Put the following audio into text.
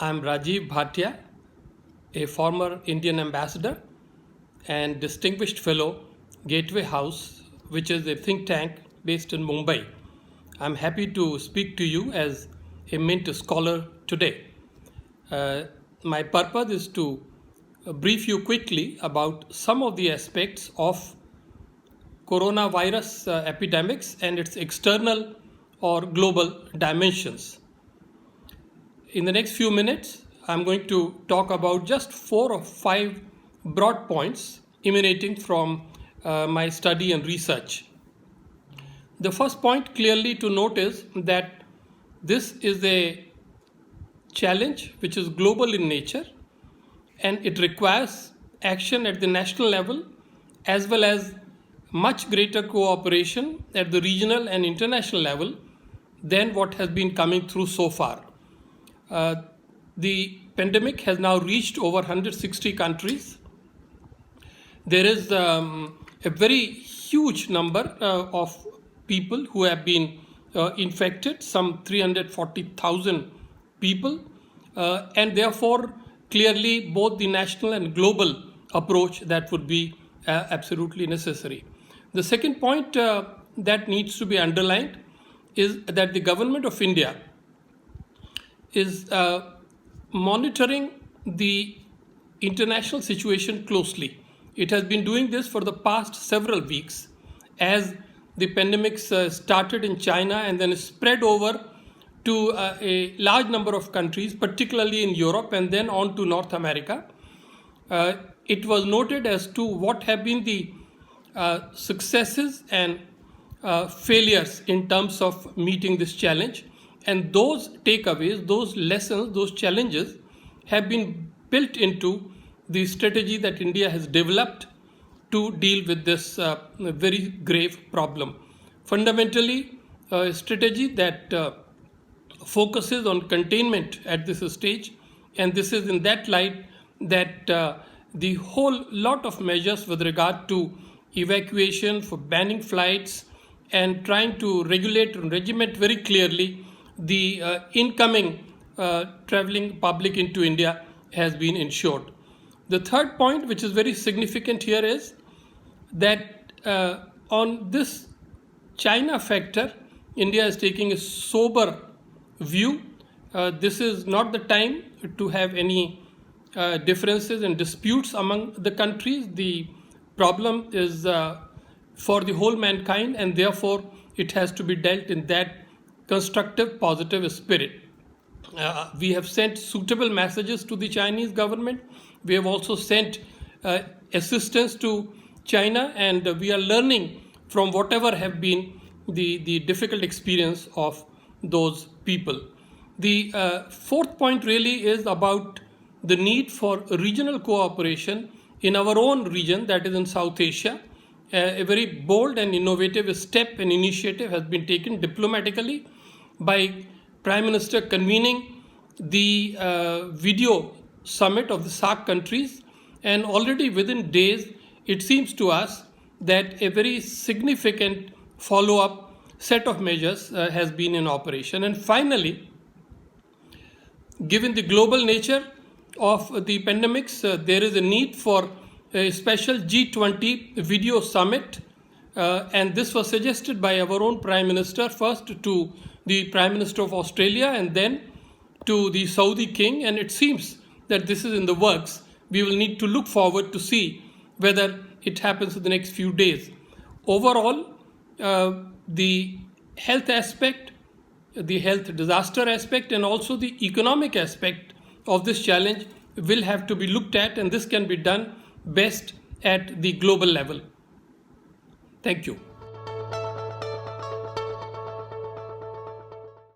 I'm Rajiv Bhatia, a former Indian ambassador and distinguished fellow, Gateway House, which is a think tank based in Mumbai. I'm happy to speak to you as a Mint scholar today. My purpose is to brief you quickly about some of the aspects of coronavirus epidemics and its external or global dimensions. In the next few minutes, I'm going to talk about just 4 or 5 broad points emanating from my study and research. The first point clearly to note is that this is a challenge which is global in nature, and it requires action at the national level as well as much greater cooperation at the regional and international level than what has been coming through so far. The pandemic has now reached over 160 countries. There is a very huge number of people who have been infected, some 340,000 people, and therefore clearly both the national and global approach that would be absolutely necessary. The second point that needs to be underlined is that the government of India is monitoring the international situation closely. It has been doing this for the past several weeks as the pandemic started in China and then spread over to a large number of countries, particularly in Europe and then on to North America. It was noted as to what have been the successes and failures in terms of meeting this challenge. And those takeaways, those lessons, those challenges have been built into the strategy that India has developed to deal with this very grave problem. Fundamentally, a strategy that focuses on containment at this stage, and this is in that light that the whole lot of measures with regard to evacuation, for banning flights, and trying to regulate and regiment very clearly the incoming traveling public into India has been ensured. The third point, which is very significant here, is that on this China factor, India is taking a sober view. This is not the time to have any differences and disputes among the countries. The problem is for the whole mankind, and therefore it has to be dealt in that constructive, positive spirit. We have sent suitable messages to the Chinese government. We have also sent assistance to China, and we are learning from whatever have been the difficult experience of those people. The fourth point really is about the need for regional cooperation in our own region, that is in South Asia. A very bold and innovative step and initiative has been taken diplomatically by Prime Minister convening the video summit of the SAARC countries, and already within days it seems to us that a very significant follow-up set of measures has been in operation. And finally, given the global nature of the pandemics, there is a need for a special G20 video summit, and this was suggested by our own Prime Minister, first to the Prime Minister of Australia and then to the Saudi King, and it seems that this is in the works. We will need to look forward to see whether it happens in the next few days. Overall, the health aspect, the health disaster aspect, and also the economic aspect of this challenge will have to be looked at, and this can be done best at the global level. Thank you.